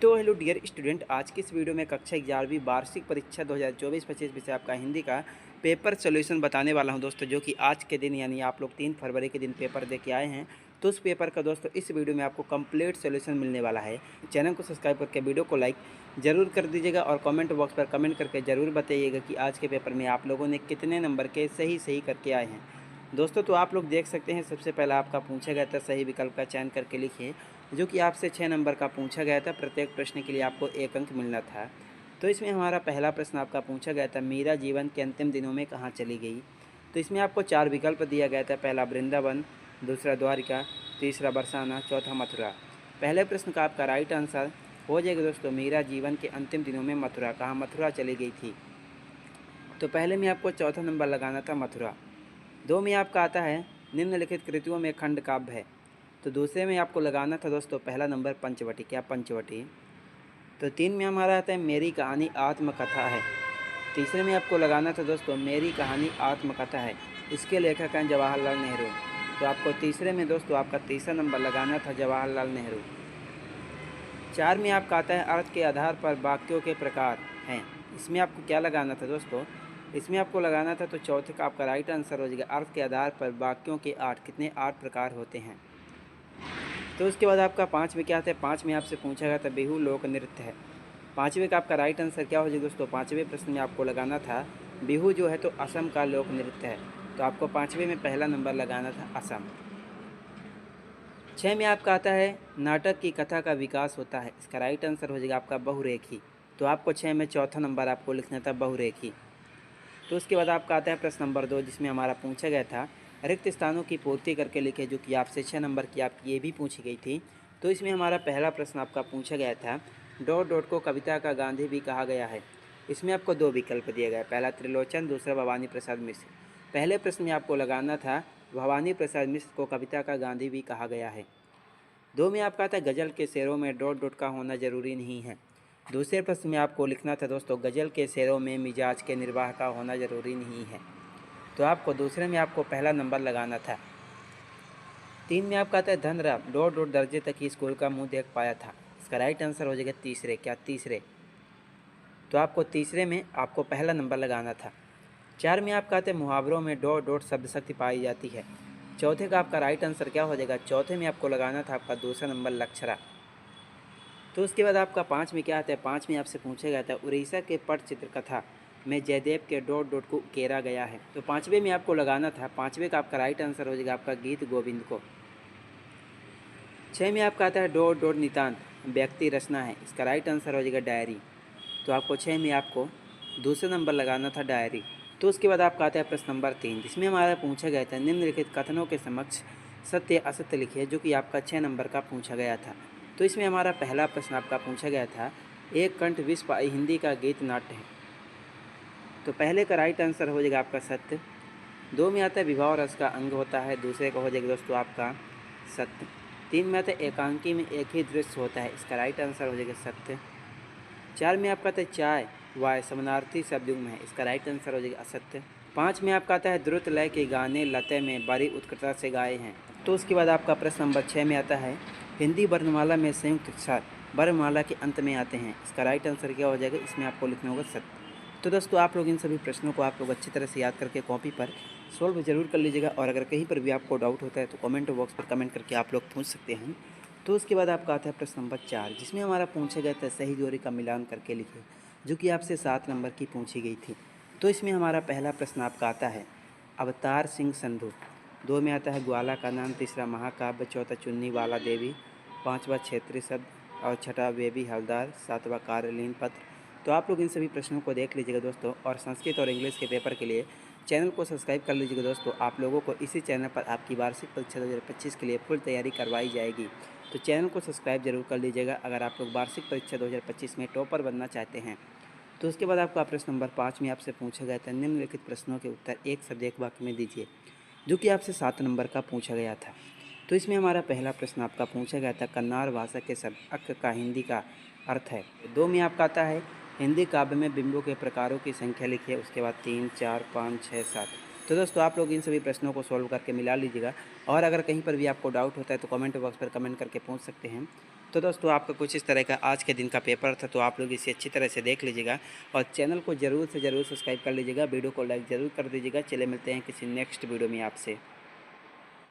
तो hello dear student, आज की इस वीडियो में कक्षा 11वीं वार्षिक परीक्षा 2024-25 विषय आपका हिंदी का पेपर सोल्यूशन बताने वाला हूं दोस्तों, जो कि आज के दिन यानी आप लोग 3 फरवरी के दिन पेपर दे के आए हैं। तो उस पेपर का दोस्तों इस वीडियो में आपको कंप्लीट सोल्यूशन मिलने वाला है। चैनल को सब्सक्राइब करके वीडियो को लाइक ज़रूर कर दीजिएगा और कमेंट बॉक्स पर कमेंट करके ज़रूर बताइएगा कि आज के पेपर में आप लोगों ने कितने नंबर के सही करके आए हैं दोस्तों। तो आप लोग देख सकते हैं, सबसे पहला आपका पूछा गया था सही विकल्प का चयन करके लिखिए, जो कि आपसे 6 नंबर का पूछा गया था। प्रत्येक प्रश्न के लिए आपको 1 अंक मिलना था। तो इसमें हमारा पहला प्रश्न आपका पूछा गया था, मीरा जीवन के अंतिम दिनों में कहाँ चली गई। तो इसमें आपको 4 विकल्प दिया गया था। पहला वृंदावन, दूसरा द्वारिका, तीसरा बरसाना, चौथा मथुरा। पहले प्रश्न का आपका राइट आंसर हो जाएगा दोस्तों, मीरा जीवन के अंतिम दिनों में मथुरा, कहाँ मथुरा चली गई थी। तो पहले में आपको चौथा नंबर लगाना था मथुरा। 2 में आपका आता है निम्नलिखित कृतियों में खंड काव्य है। तो दूसरे में आपको लगाना था दोस्तों पहला नंबर पंचवटी, क्या पंचवटी। तो 3 में हमारा आता है मेरी कहानी आत्मकथा है। तीसरे में आपको लगाना था दोस्तों मेरी कहानी आत्मकथा है, इसके लेखक हैं जवाहरलाल नेहरू। तो आपको तीसरे में दोस्तों आपका तीसरा नंबर लगाना था जवाहरलाल नेहरू। 4 में आपका आता है अर्थ के आधार पर वाक्यों के प्रकार हैं, इसमें आपको क्या लगाना था दोस्तों, इसमें आपको लगाना था तो चौथे का आपका राइट आंसर हो जाएगा अर्थ के आधार पर वाक्यों के 8 कितने 8 प्रकार होते हैं। तो उसके बाद आपका 5 में क्या आता है, 5 में आपसे पूछा गया था बिहू लोक नृत्य है। 5वें का आपका राइट आंसर क्या हो जाएगा दोस्तों, 5वें प्रश्न में आपको लगाना था बिहू जो है तो असम का लोक नृत्य है। तो आपको 5वें में पहला नंबर लगाना था असम। 6 में आपका आता है नाटक की कथा का विकास होता है, इसका राइट आंसर हो जाएगा आपका बहुरेखी। तो आपको 6 में चौथा नंबर आपको लिखना था बहुरेखी। तो उसके बाद आपका आता है प्रश्न नंबर 2, जिसमें हमारा पूछा गया था रिक्त स्थानों की पूर्ति करके लिखे, जो कि आपसे 6 नंबर की आपकी ये भी पूछी गई थी। तो इसमें हमारा पहला प्रश्न आपका पूछा गया था डॉट डॉट को कविता का गांधी भी कहा गया है। इसमें आपको 2 विकल्प दिए गए, पहला त्रिलोचन, दूसरा भवानी प्रसाद मिश्र। पहले प्रश्न में आपको लगाना था भवानी प्रसाद मिश्र को कविता का गांधी भी कहा गया है। 2 में आपका था गज़ल के शेरों में डॉट डॉट का होना ज़रूरी नहीं है। दूसरे प्रश्न में आपको लिखना था दोस्तों गज़ल के शेरों में मिजाज के निर्वाह का होना ज़रूरी नहीं है। तो आपको दूसरे में आपको पहला नंबर लगाना था। 3 में आपका आता है धनराम डॉट डॉट दर्जे तक ही स्कूल का मुंह देख पाया था, इसका राइट आंसर हो जाएगा तीसरे, क्या तीसरे। तो आपको तीसरे में आपको पहला नंबर लगाना था। 4 में आपका आता है मुहावरों में डॉट डॉट शब्द शक्ति पाई जाती है। चौथे का आपका राइट आंसर क्या हो जाएगा, चौथे में आपको लगाना था आपका दूसरा नंबर लक्षरा। तो उसके बाद आपका 5 में क्या आता है, 5 में आपसे पूछा गया था उड़ीसा के पटचित्र कथा में जयदेव के डॉट डॉट को उकेरा गया है। तो 5वें में आपको लगाना था, 5वें का आपका राइट आंसर हो जाएगा आपका गीत गोविंद को। 6 में आपका आता है डॉट डॉट नितांत व्यक्ति रचना है, इसका राइट आंसर हो जाएगा डायरी। तो आपको 6 में आपको दूसरा नंबर लगाना था डायरी। तो उसके बाद आपका आता है प्रश्न नंबर 3, जिसमें हमारा पूछा गया था निम्नलिखित कथनों के समक्ष सत्य असत्य लिखिए, जो कि आपका 6 नंबर का पूछा गया था। तो इसमें हमारा पहला प्रश्न आपका पूछा गया था एक कंठ विश्व हिंदी का गीत नाट्य है। तो पहले का राइट आंसर हो जाएगा आपका सत्य। 2 में आता है विवाह रस का अंग होता है, दूसरे का हो जाएगा दोस्तों आपका सत्य। 3 में आता है एकांकी में एक ही दृश्य होता है, इसका राइट आंसर हो जाएगा सत्य। 4 में आपका आता है चाय वाय समानार्थी शब्दयुग्म है, इसका राइट आंसर हो जाएगा असत्य। 5 में आपका आता है द्रुत लय के गाने लते में बड़ी उत्कृष्टता से गाए हैं। तो उसके बाद आपका प्रश्न नंबर 6 में आता है हिंदी वर्णमाला में संयुक्त अक्षर वर्णमाला के अंत में आते हैं, इसका राइट आंसर क्या हो जाएगा, इसमें आपको लिखना होगा सत्य। तो दोस्तों आप लोग इन सभी प्रश्नों को आप लोग अच्छी तरह से याद करके कॉपी पर सॉल्व जरूर कर लीजिएगा, और अगर कहीं पर भी आपको डाउट होता है तो कमेंट बॉक्स पर कमेंट करके आप लोग पूछ सकते हैं। तो उसके बाद आपका आता है प्रश्न नंबर 4, जिसमें हमारा पूछा गया था सही जोड़ी का मिलान करके लिखिए, जो कि आपसे 7 नंबर की पूछी गई थी। तो इसमें हमारा पहला प्रश्न आपका आता है अवतार सिंह संधू। 2 में आता है ग्वाला का नाम, तीसरा महाकाव्य, चौथा चुन्नी वाला देवी, 5वां क्षेत्रीय शब्द और छठा बेबी हवलदार, 7वां कार्यलीन पत्र। तो आप लोग इन सभी प्रश्नों को देख लीजिएगा दोस्तों, और संस्कृत और इंग्लिश के पेपर के लिए चैनल को सब्सक्राइब कर लीजिएगा दोस्तों। आप लोगों को इसी चैनल पर आपकी वार्षिक परीक्षा 2025 के लिए फुल तैयारी करवाई जाएगी। तो चैनल को सब्सक्राइब जरूर कर लीजिएगा अगर आप लोग वार्षिक परीक्षा 2025 में टॉपर बनना चाहते हैं। तो उसके बाद आपका प्रश्न नंबर 5 में आपसे पूछा गया था निम्नलिखित प्रश्नों के उत्तर एक शब्द एक वाक्य में दीजिए, जो कि आपसे 7 नंबर का पूछा गया था। तो इसमें हमारा पहला प्रश्न आपका पूछा गया था कन्नड़ भाषा के शब्द अक्क का हिंदी का अर्थ है। 2 में आपका आता है हिंदी काव्य में बिंबों के प्रकारों की संख्या लिखिए, उसके बाद 3, 4, 5, 6, 7। तो दोस्तों आप लोग इन सभी प्रश्नों को सॉल्व करके मिला लीजिएगा, और अगर कहीं पर भी आपको डाउट होता है तो कमेंट बॉक्स पर कमेंट करके पूछ सकते हैं। तो दोस्तों आपका कुछ इस तरह का आज के दिन का पेपर था, तो आप लोग इसे अच्छी तरह से देख लीजिएगा और चैनल को ज़रूर से ज़रूर सब्सक्राइब कर लीजिएगा, वीडियो को लाइक ज़रूर कर दीजिएगा। चले मिलते हैं किसी नेक्स्ट वीडियो में आपसे।